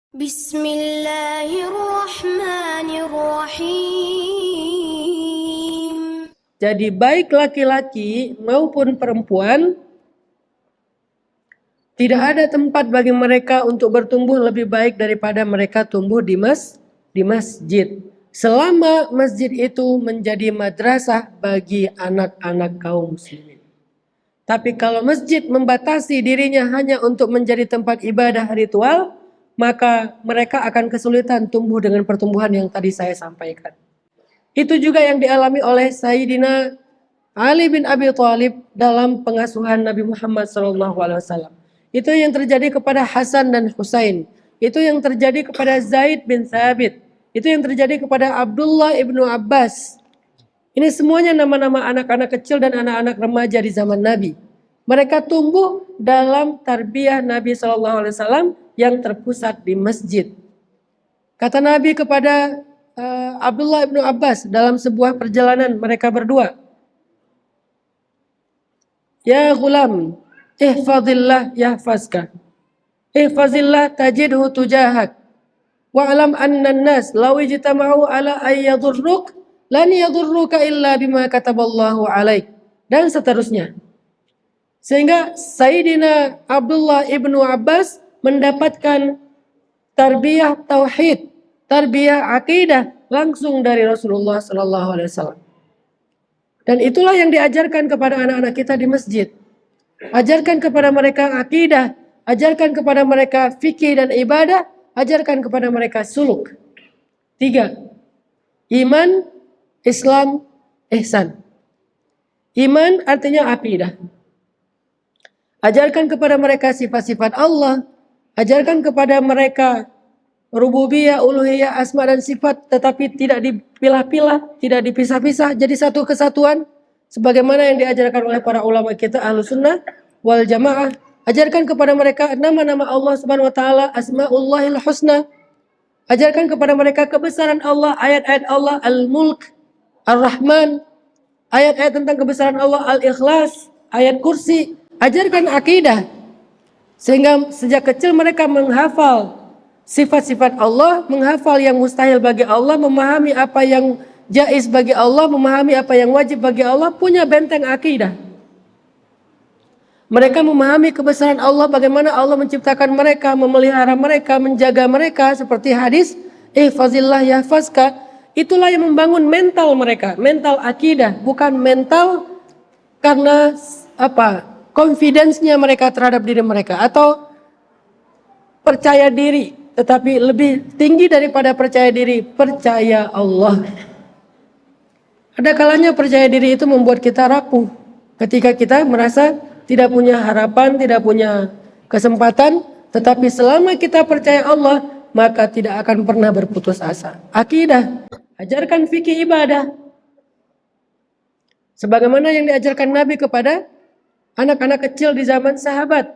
Bismillahirrahmanirrahim. Jadi baik laki-laki maupun perempuan, tidak ada tempat bagi mereka untuk bertumbuh lebih baik daripada mereka tumbuh di masjid. Selama masjid itu menjadi madrasah bagi anak-anak kaum muslimin. Tapi kalau masjid membatasi dirinya hanya untuk menjadi tempat ibadah ritual, maka mereka akan kesulitan tumbuh dengan pertumbuhan yang tadi saya sampaikan. Itu juga yang dialami oleh Sayyidina Ali bin Abi Thalib dalam pengasuhan Nabi Muhammad SAW. Itu yang terjadi kepada Hasan dan Husain. Itu yang terjadi kepada Zaid bin Thabit. Itu yang terjadi kepada Abdullah ibnu Abbas. Ini semuanya nama-nama anak-anak kecil dan anak-anak remaja di zaman Nabi. Mereka tumbuh dalam tarbiyah Nabi SAW yang terpusat di masjid. Kata Nabi kepada Abdullah ibnu Abbas dalam sebuah perjalanan mereka berdua, "Ya ghulam, ihfazillah yahfazka. Ihfazillah tajidhu tujahak. Wa'lam anna an-nas law ijtama'u ala ay yadurruk lan yadurruka illa bima kataballahu alaik." Dan seterusnya. Sehingga Sayyidina Abdullah ibnu Abbas mendapatkan tarbiyah tauhid, tarbiyah akidah langsung dari Rasulullah SAW. Dan itulah yang diajarkan kepada anak-anak kita di masjid. Ajarkan kepada mereka akidah, ajarkan kepada mereka fikih dan ibadah, ajarkan kepada mereka suluk. 3. Iman, Islam, ihsan. Iman artinya akidah. Ajarkan kepada mereka sifat-sifat Allah, ajarkan kepada mereka rububiyah, uluhiyah, asma dan sifat, tetapi tidak dipilah-pilah, tidak dipisah-pisah, jadi satu kesatuan sebagaimana yang diajarkan oleh para ulama kita Ahlus Sunnah wal Jamaah. Ajarkan kepada mereka nama-nama Allah Subhanahu wa taala, Asmaullahil Husna. Ajarkan kepada mereka kebesaran Allah, ayat-ayat Allah, Al-Mulk, Ar-Rahman, ayat-ayat tentang kebesaran Allah, Al-Ikhlas, ayat kursi. Ajarkan akidah sehingga sejak kecil mereka menghafal sifat-sifat Allah, menghafal yang mustahil bagi Allah, memahami apa yang jaiz bagi Allah, memahami apa yang wajib bagi Allah, punya benteng akidah. Mereka memahami kebesaran Allah, bagaimana Allah menciptakan mereka, memelihara mereka, menjaga mereka, seperti hadis ihfazillah yahfazka. Itulah yang membangun mental mereka, mental akidah, bukan mental karena confidence-nya mereka terhadap diri mereka atau percaya diri, tetapi lebih tinggi daripada percaya diri, percaya Allah. Ada kalanya percaya diri itu membuat kita rapuh ketika kita merasa tidak punya harapan, tidak punya kesempatan, tetapi selama kita percaya Allah, maka tidak akan pernah berputus asa. Akidah, ajarkan fikih ibadah sebagaimana yang diajarkan Nabi kepada anak-anak kecil di zaman sahabat.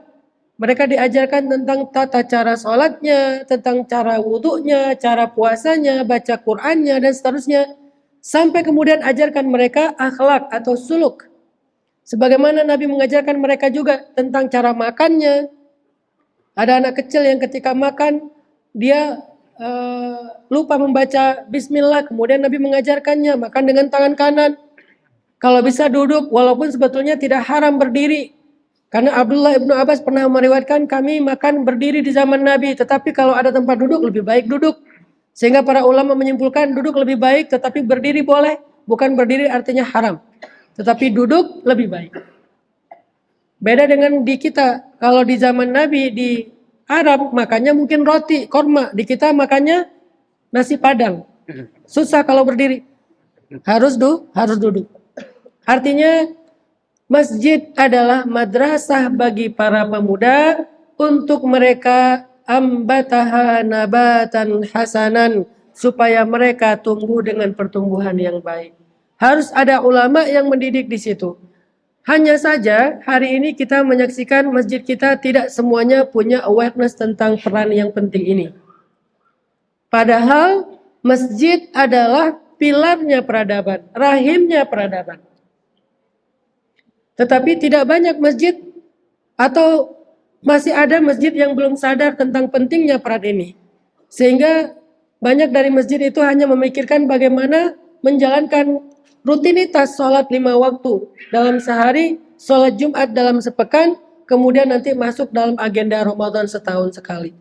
Mereka diajarkan tentang tata cara sholatnya, tentang cara wudhunya, cara puasanya, baca Qur'annya, dan seterusnya. Sampai kemudian ajarkan mereka akhlak atau suluk. Sebagaimana Nabi mengajarkan mereka juga tentang cara makannya. Ada anak kecil yang ketika makan, dia lupa membaca bismillah. Kemudian Nabi mengajarkannya makan dengan tangan kanan. Kalau bisa duduk, walaupun sebetulnya tidak haram berdiri. Karena Abdullah ibnu Abbas pernah meriwayatkan kami makan berdiri di zaman Nabi. Tetapi kalau ada tempat duduk, lebih baik duduk. Sehingga para ulama menyimpulkan duduk lebih baik, tetapi berdiri boleh. Bukan berdiri artinya haram. Tetapi duduk lebih baik. Beda dengan di kita. Kalau di zaman Nabi, di Arab, makannya mungkin roti, korma. Di kita makannya nasi padang. Susah kalau berdiri. Harus duduk. Artinya masjid adalah madrasah bagi para pemuda untuk mereka ambataha nabatan hasanan, supaya mereka tumbuh dengan pertumbuhan yang baik. Harus ada ulama yang mendidik di situ. Hanya saja hari ini kita menyaksikan masjid kita tidak semuanya punya awareness tentang peran yang penting ini. Padahal masjid adalah pilarnya peradaban, rahimnya peradaban. Tetapi tidak banyak masjid atau masih ada masjid yang belum sadar tentang pentingnya peran ini. Sehingga banyak dari masjid itu hanya memikirkan bagaimana menjalankan rutinitas sholat 5 waktu dalam sehari, sholat Jumat dalam sepekan, kemudian nanti masuk dalam agenda Ramadan setahun sekali.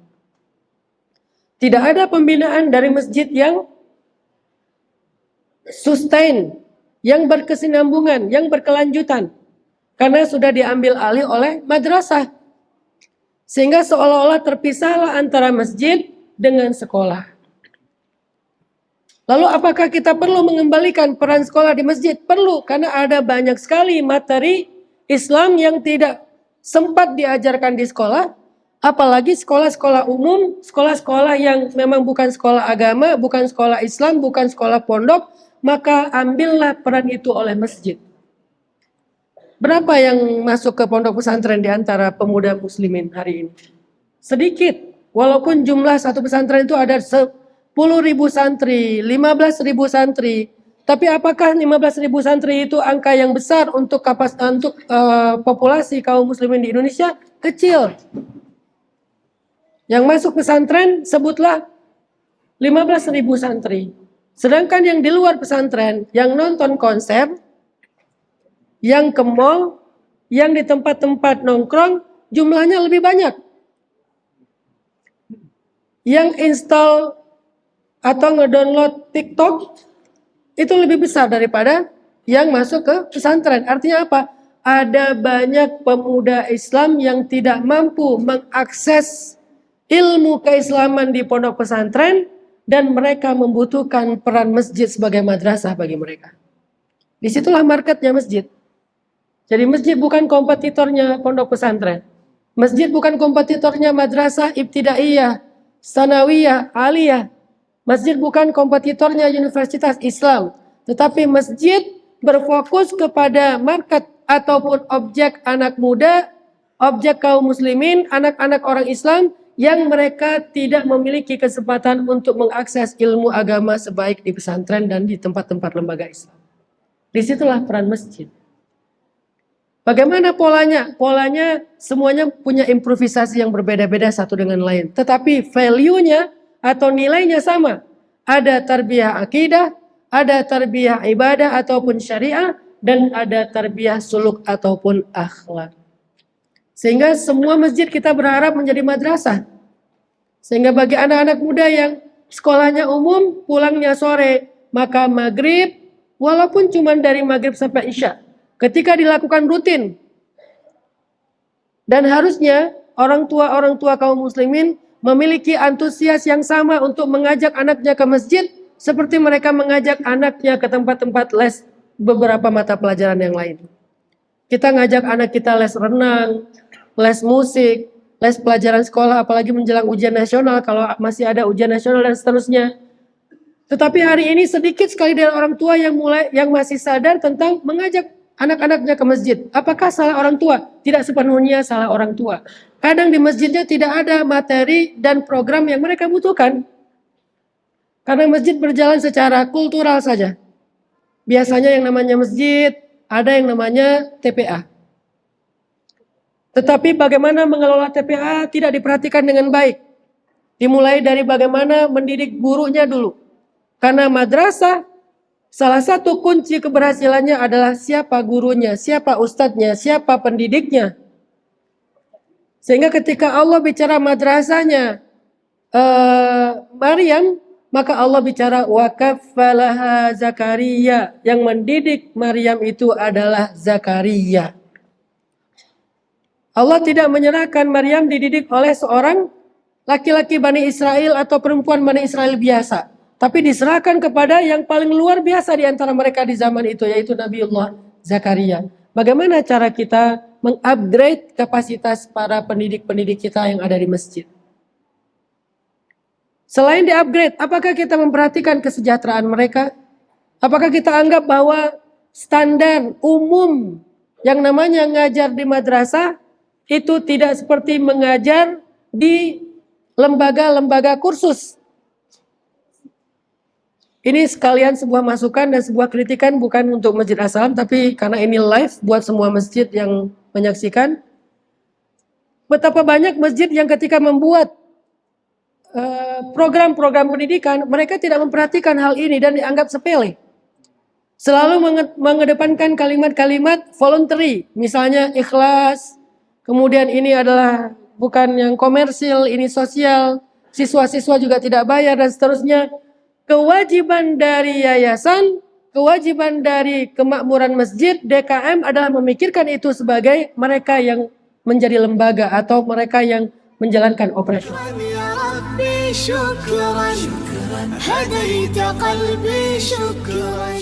Tidak ada pembinaan dari masjid yang sustain, yang berkesinambungan, yang berkelanjutan. Karena sudah diambil alih oleh madrasah. Sehingga seolah-olah terpisahlah antara masjid dengan sekolah. Lalu apakah kita perlu mengembalikan peran sekolah di masjid? Perlu, karena ada banyak sekali materi Islam yang tidak sempat diajarkan di sekolah. Apalagi sekolah-sekolah umum, sekolah-sekolah yang memang bukan sekolah agama, bukan sekolah Islam, bukan sekolah pondok, maka ambillah peran itu oleh masjid. Berapa yang masuk ke pondok pesantren di antara pemuda muslimin hari ini? Sedikit. Walaupun jumlah satu pesantren itu ada 10.000 santri, 15.000 santri. Tapi apakah 15.000 santri itu angka yang besar untuk populasi kaum muslimin di Indonesia? Kecil. Yang masuk pesantren sebutlah 15.000 santri. Sedangkan yang di luar pesantren, yang nonton konser, yang ke mall, yang di tempat-tempat nongkrong, jumlahnya lebih banyak. Yang install atau ngedownload TikTok, itu lebih besar daripada yang masuk ke pesantren. Artinya apa? Ada banyak pemuda Islam yang tidak mampu mengakses ilmu keislaman di pondok pesantren, dan mereka membutuhkan peran masjid sebagai madrasah bagi mereka. Disitulah marketnya masjid. Jadi masjid bukan kompetitornya pondok pesantren. Masjid bukan kompetitornya madrasah ibtidaiyah, sanawiyah, aliyah. Masjid bukan kompetitornya universitas Islam. Tetapi masjid berfokus kepada market ataupun objek anak muda, objek kaum muslimin, anak-anak orang Islam yang mereka tidak memiliki kesempatan untuk mengakses ilmu agama sebaik di pesantren dan di tempat-tempat lembaga Islam. Disitulah peran masjid. Bagaimana polanya? Polanya semuanya punya improvisasi yang berbeda-beda satu dengan lain. Tetapi value-nya atau nilainya sama. Ada tarbiyah akidah, ada tarbiyah ibadah ataupun syariah, dan ada tarbiyah suluk ataupun akhlak. Sehingga semua masjid kita berharap menjadi madrasah. Sehingga bagi anak-anak muda yang sekolahnya umum, pulangnya sore, maka maghrib, walaupun cuma dari maghrib sampai isya, ketika dilakukan rutin, dan harusnya orang tua kaum muslimin memiliki antusias yang sama untuk mengajak anaknya ke masjid, seperti mereka mengajak anaknya ke tempat-tempat les beberapa mata pelajaran yang lain. Kita ngajak anak kita les renang, les musik, les pelajaran sekolah, apalagi menjelang ujian nasional, kalau masih ada ujian nasional dan seterusnya. Tetapi hari ini sedikit sekali dari orang tua yang masih sadar tentang mengajak anak-anaknya ke masjid. Apakah salah orang tua? Tidak sepenuhnya salah orang tua. Kadang di masjidnya tidak ada materi dan program yang mereka butuhkan. Karena masjid berjalan secara kultural saja. Biasanya yang namanya masjid, ada yang namanya TPA. Tetapi bagaimana mengelola TPA tidak diperhatikan dengan baik. Dimulai dari bagaimana mendidik gurunya dulu. Karena madrasah, salah satu kunci keberhasilannya adalah siapa gurunya, siapa ustadznya, siapa pendidiknya. Sehingga ketika Allah bicara madrasahnya Maryam, maka Allah bicara wa kaffalaha Zakaria. Yang mendidik Maryam itu adalah Zakaria. Allah tidak menyerahkan Maryam dididik oleh seorang laki-laki Bani Israel atau perempuan Bani Israel biasa. Tapi diserahkan kepada yang paling luar biasa di antara mereka di zaman itu, yaitu Nabiullah Zakaria. Bagaimana cara kita mengupgrade kapasitas para pendidik-pendidik kita yang ada di masjid? Selain di-upgrade, apakah kita memperhatikan kesejahteraan mereka? Apakah kita anggap bahwa standar umum yang namanya ngajar di madrasah itu tidak seperti mengajar di lembaga-lembaga kursus? Ini sekalian sebuah masukan dan sebuah kritikan, bukan untuk Masjid As-Salam, tapi karena ini live buat semua masjid yang menyaksikan. Betapa banyak masjid yang ketika membuat program-program pendidikan, mereka tidak memperhatikan hal ini dan dianggap sepele. Selalu mengedepankan kalimat-kalimat voluntary, misalnya ikhlas, kemudian ini adalah bukan yang komersil, ini sosial, siswa-siswa juga tidak bayar dan seterusnya. Kewajiban dari yayasan, kewajiban dari kemakmuran masjid, DKM adalah memikirkan itu sebagai mereka yang menjadi lembaga atau mereka yang menjalankan operasi. شكرا هديت قلبي شكرا